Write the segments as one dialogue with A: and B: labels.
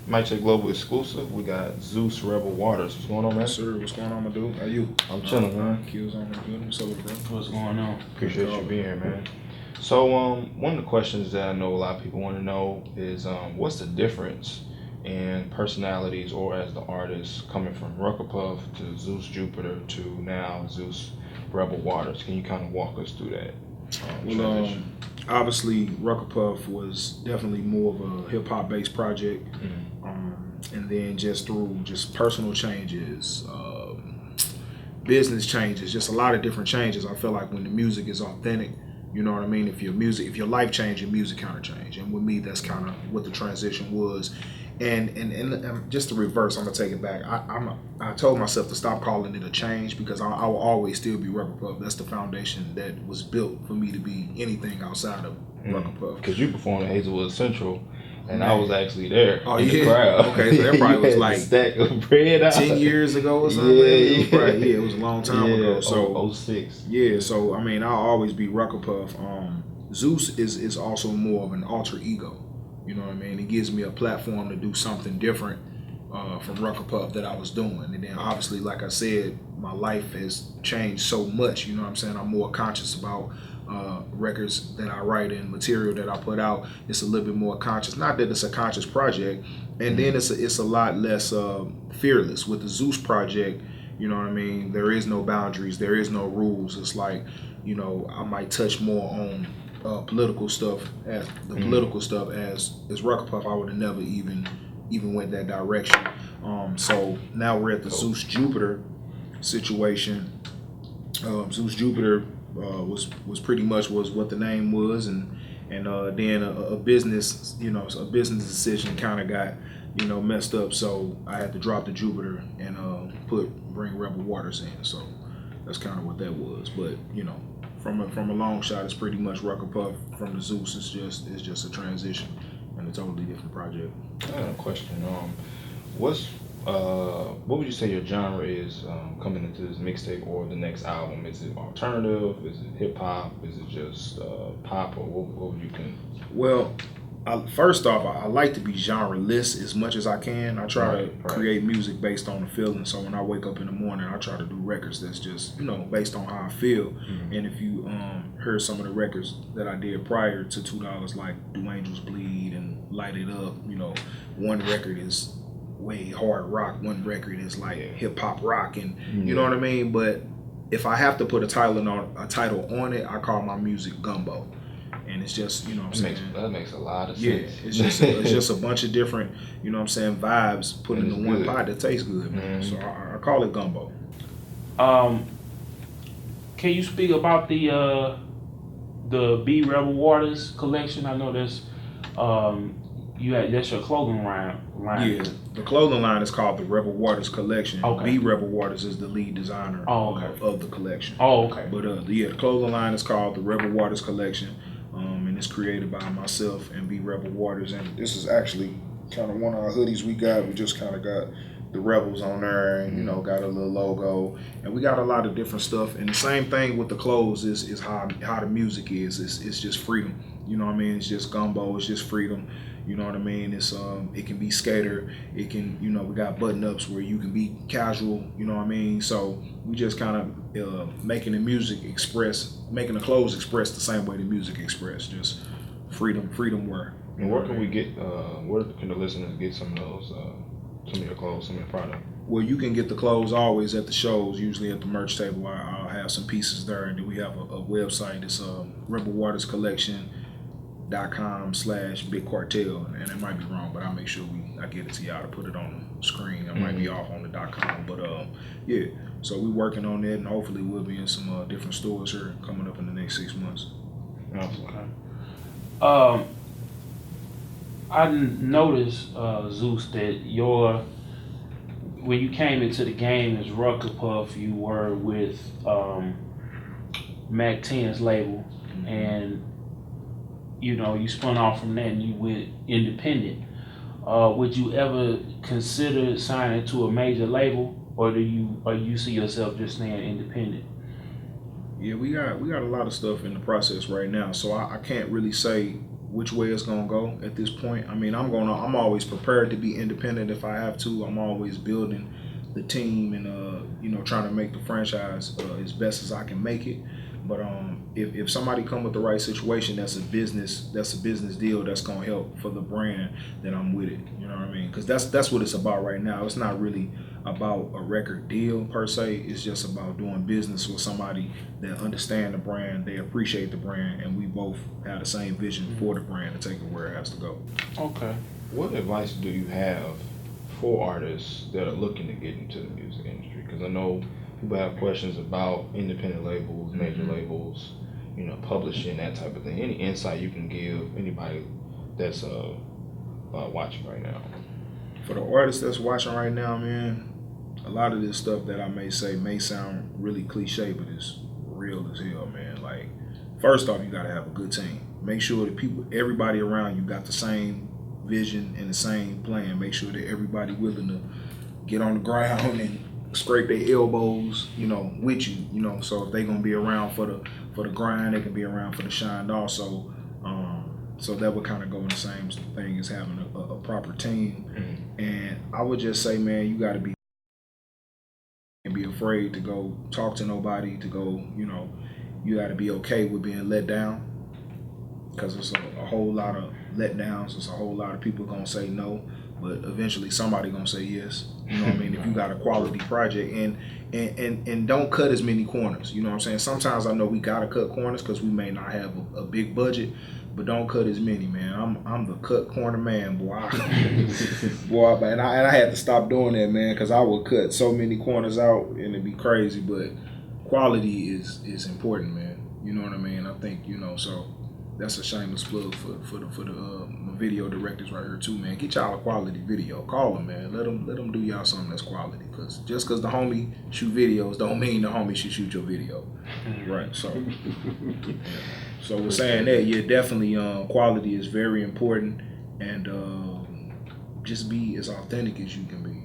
A: Mic Check Global exclusive. We got Zeus Rebel Waters. What's going on, man?
B: Yes, sir. What's going on, my dude? How you?
A: I'm chilling, man.
B: Killzown in the building. What's up, bro?
C: What's going on?
A: Appreciate you being here, man. So, one of the questions that I know a lot of people want to know is, what's the difference in personalities or as the artist coming from Rucker Puff to Zeus Jupiter to now Zeus Rebel Waters? Can you kind of walk us through that transition?
B: Obviously, Rucker Puff was definitely more of a hip hop based project, and then just through just personal changes, business changes, just a lot of different changes. I feel like when the music is authentic, you know what I mean. If your life changed, your music kind of changed, and with me, that's kind of what the transition was. And just the reverse, I'm gonna take it back. I told myself to stop calling it a change because I will always still be Rucker Puff. That's the foundation that was built for me to be anything outside of Rucker Puff.
A: Because you performed at Hazelwood Central, and I was actually there in the
B: yeah.
A: crowd.
B: Okay, so that probably was like
A: stack of bread out.
B: 10 years ago or something. It was a long time ago. So
A: 06.
B: Yeah, so I mean, I'll always be Rucker Puff. Zeus is also more of an alter ego. You know what I mean? It gives me a platform to do something different from Rucker Puff that I was doing. And then obviously, like I said, my life has changed so much. You know what I'm saying? I'm more conscious about records that I write and material that I put out. It's a little bit more conscious. Not that it's a conscious project. And then it's a lot less fearless. With the Zeus project, you know what I mean? There is no boundaries. There is no rules. It's like, you know, I might touch more on political stuff as Rucker Puff. I would have never even went that direction. So now we're at the Zeus Jupiter situation. Zeus Jupiter was pretty much was what the name was, and then a business decision kind of got messed up. So I had to drop the Jupiter and bring Rebel Waters in. So that's kind of what that was. But from a long shot, it's pretty much Rucker Puff. From the Zeus, it's just a transition and a totally different project.
A: I got a question. What would you say your genre is coming into this mixtape or the next album? Is it alternative? Is it hip hop? Is it just pop? Or what would you think?
B: Well, first off, I like to be genre-less as much as I can. I try to create music based on the feeling. So when I wake up in the morning, I try to do records that's just based on how I feel. And if you heard some of the records that I did prior to $2, like Do Angels Bleed and Light It Up, one record is way hard rock, one record is like hip hop rock, and you know what I mean. But if I have to put a title on it, I call my music gumbo. And it's just,
A: That makes a lot of sense.
B: Yeah, it's just a bunch of different, vibes put into one pot that tastes good, man. So I call it gumbo.
C: Can you speak about the B Rebel Waters collection? I know that's that's your clothing line.
B: Yeah, the clothing line is called the Rebel Waters collection.
C: Okay.
B: B Rebel Waters is the lead designer of the collection.
C: Oh, okay.
B: But the clothing line is called the Rebel Waters collection. And it's created by myself and B Rebel Waters, and this is actually kind of one of our hoodies we got. We just kind of got the Rebels on there, and got a little logo, and we got a lot of different stuff. And the same thing with the clothes is how the music is. It's just freedom. You know what I mean? It's just gumbo. It's just freedom. You know what I mean? It's it can be skater. It can we got button ups where you can be casual. You know what I mean? So we just kind of making the clothes express the same way the music express. Just freedom wear.
A: And where can we get? Where can the listeners get some of those? Some of your clothes, some of your product?
B: Well, you can get the clothes always at the shows, usually at the merch table. I'll have some pieces there, and then we have a website. It's rebelwaterscollection.com/Big Cartel, and it might be wrong, but I'll make sure I get it to y'all to put it on the screen. It might be off on the .com, but yeah. So we're working on that, and hopefully we'll be in some different stores here coming up in the next 6 months.
C: Okay. I noticed, Zeus, that when you came into the game as Rucker Puff, you were with Mac 10's label, and you spun off from that and you went independent. Would you ever consider signing to a major label, or do you see yourself just staying independent?
B: Yeah, we got a lot of stuff in the process right now, so I can't really say which way it's gonna go at this point. I mean, I'm always prepared to be independent if I have to. I'm always building the team and trying to make the franchise as best as I can make it. But if somebody come with the right situation, that's a business deal that's gonna help for the brand, then I'm with it. You know what I mean? Because that's what it's about right now. It's not really about a record deal per se. It's just about doing business with somebody that understand the brand, they appreciate the brand, and we both have the same vision for the brand to take it where it has to go.
C: Okay.
A: What advice do you have for artists that are looking to get into the music industry? Because I know people have questions about independent labels, major labels, publishing, that type of thing. Any insight you can give anybody that's watching right now?
B: For the artists that's watching right now, man, a lot of this stuff that I may say may sound really cliche, but it's real as hell, man. Like, first off, you gotta have a good team. Make sure that everybody around you got the same vision and the same plan. Make sure that everybody willing to get on the ground and scrape their elbows, with you, so if they gonna be around for the grind, they can be around for the shine also. So that would kind of go in the same thing as having a proper team. Mm-hmm. And I would just say, man, you got to be afraid to go talk to nobody, to go, you got to be okay with being let down, because there's a whole lot of letdowns. There's a whole lot of people gonna say no, but eventually somebody gonna say yes. You know what I mean? If you got a quality project, and don't cut as many corners. You know what I'm saying? Sometimes I know we gotta cut corners because we may not have a big budget, but don't cut as many, man. I'm the cut corner man, boy. Boy, and I had to stop doing that, man, because I would cut so many corners out and it'd be crazy. But quality is important, man. You know what I mean? I think so. That's a shameless plug for the video directors right here too, man. Get y'all a quality video. Call them, man. Let them do y'all something that's quality. Cause just cause the homie shoot videos don't mean the homie should shoot your video, right? So, yeah. So we're saying that, yeah, definitely, quality is very important, and just be as authentic as you can be.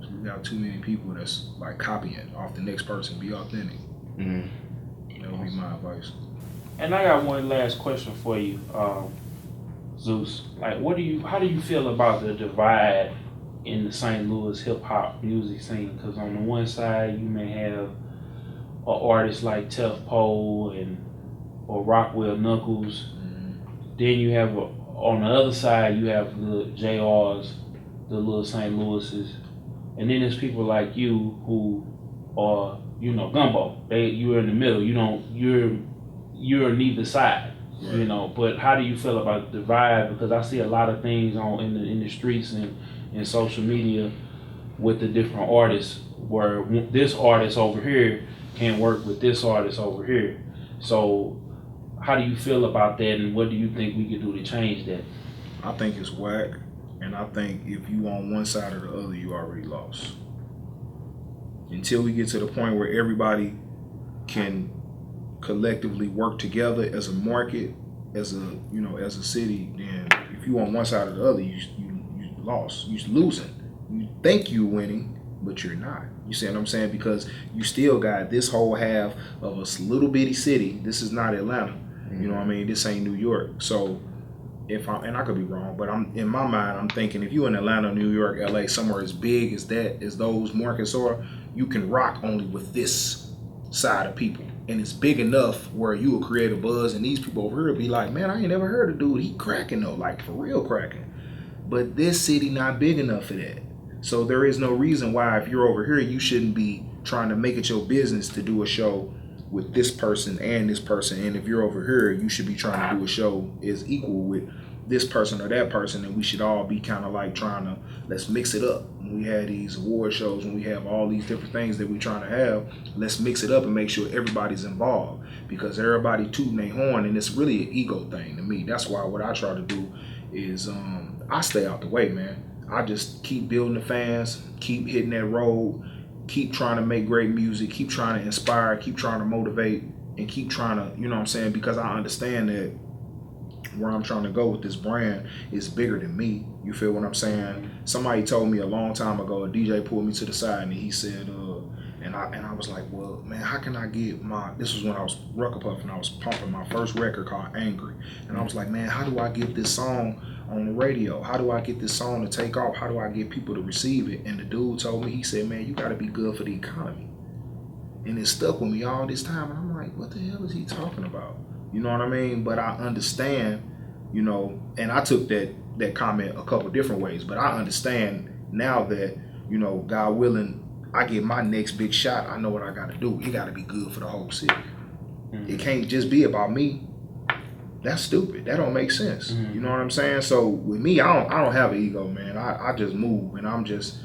B: So we got too many people that's like copying off the next person. Be authentic. Mm-hmm. That would be my advice.
C: And I got one last question for you, Zeus. Like, how do you feel about the divide in the St. Louis hip hop music scene? Because on the one side, you may have an artist like Tef Poe or Rockwell Knuckles. Mm-hmm. Then you have on the other side, you have the JRs, the little St. Louis's, and then there's people like you who are, gumbo. You're in the middle. You're neither side, right. But how do you feel about the divide? Because I see a lot of things in the streets and in social media with the different artists, where this artist over here can't work with this artist over here. So how do you feel about that, and what do you think we could do to change that?
B: I think it's whack, and I think if you on one side or the other, you already lost. Until we get to the point where everybody can collectively work together as a market, as a city, then if you on one side or the other, you lost. You're losing. You think you're winning, but you're not. You see what I'm saying? Because you still got this whole half of a little bitty city. This is not Atlanta. Mm-hmm. You know what I mean? This ain't New York. So and I could be wrong, but in my mind, I'm thinking if you're in Atlanta, New York, LA, somewhere as big as those markets are, you can rock only with this side of people. And it's big enough where you will create a buzz, and these people over here will be like, man, I ain't never heard of dude. He cracking though, like for real cracking. But this city not big enough for that. So there is no reason why if you're over here, you shouldn't be trying to make it your business to do a show with this person and this person. And if you're over here, you should be trying to do a show is equal with this person or that person. And we should all be kind of like trying to, let's mix it up. When we have these award shows, when we have all these different things that we're trying to have, let's mix it up and make sure everybody's involved, because everybody tooting their horn, and it's really an ego thing to me. That's why what I try to do is I stay out the way, man. I just keep building the fans, keep hitting that road, keep trying to make great music, keep trying to inspire, keep trying to motivate, and keep trying to, you know what I'm saying? Because I understand that where I'm trying to go with this brand is bigger than me. You feel what I'm saying? Somebody told me a long time ago, a DJ pulled me to the side and he said, and I was like, well, man, how can I get this was when I was Rucker Puff and I was pumping my first record called Angry. And I was like, man, how do I get this song on the radio? How do I get this song to take off? How do I get people to receive it? And the dude told me, he said, man, you got to be good for the economy. And it stuck with me all this time. And I'm like, what the hell is he talking about? You know what I mean? But I understand, you know, and I took that comment a couple different ways, but I understand now that, you know, God willing, I get my next big shot. I know what I got to do. It got to be good for the whole city. Mm-hmm. It can't just be about me. That's stupid. That don't make sense. Mm-hmm. You know what I'm saying? So with me, I don't have an ego, man. I just move, and I'm just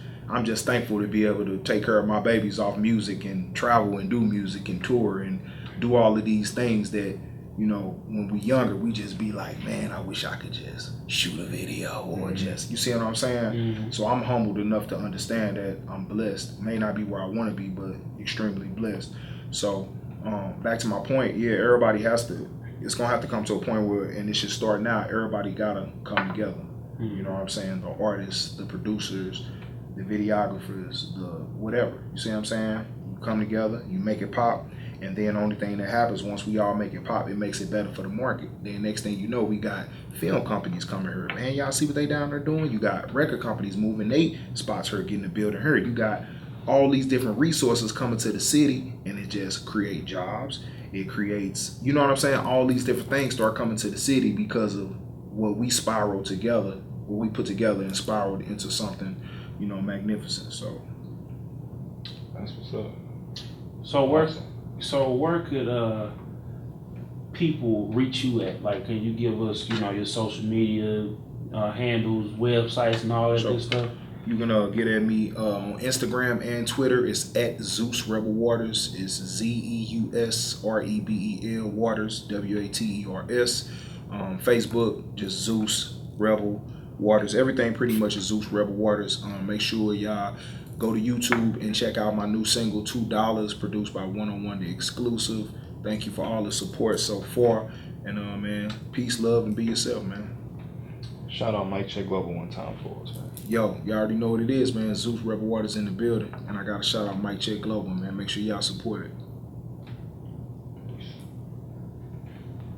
B: thankful to be able to take care of my babies off music and travel and do music and tour and do all of these things that, you know, when we younger, we just be like, man, I wish I could just shoot a video or just, you see what I'm saying? Mm-hmm. So I'm humbled enough to understand that I'm blessed. May not be where I want to be, but extremely blessed. So back to my point, yeah, everybody it's going to have to come to a point where, and it should start now, everybody got to come together. Mm-hmm. You know what I'm saying? The artists, the producers, the videographers, the whatever. You see what I'm saying? You come together, you make it pop. And then the only thing that happens once we all make it pop, it makes it better for the market. Then next thing you know, we got film companies coming here. Man, y'all see what they down there doing? You got record companies moving they spots here, getting the building here. You got all these different resources coming to the city, and it just creates jobs. It creates, you know what I'm saying? All these different things start coming to the city because of what we spiral together, what we put together and spiraled into something, you know, magnificent. So
A: that's what's up.
C: So where could people reach you at? Like, can you give us, you know, your social media handles, websites, and all that good stuff?
B: You can get at me on Instagram and Twitter. It's at Zeus Rebel Waters. It's ZeusRebel Waters, WATERS. Facebook, just Zeus Rebel Waters. Everything pretty much is Zeus Rebel Waters. Make sure y'all go to YouTube and check out my new single, $2, produced by 101 The Exclusive. Thank you for all the support so far. And man, peace, love, and be yourself, man.
A: Shout out Mike Check Global one time for us, man.
B: Yo, y'all already know what it is, man. Zeus Rebel Waters in the building. And I got to shout out Mike Check Global, man. Make sure y'all support it.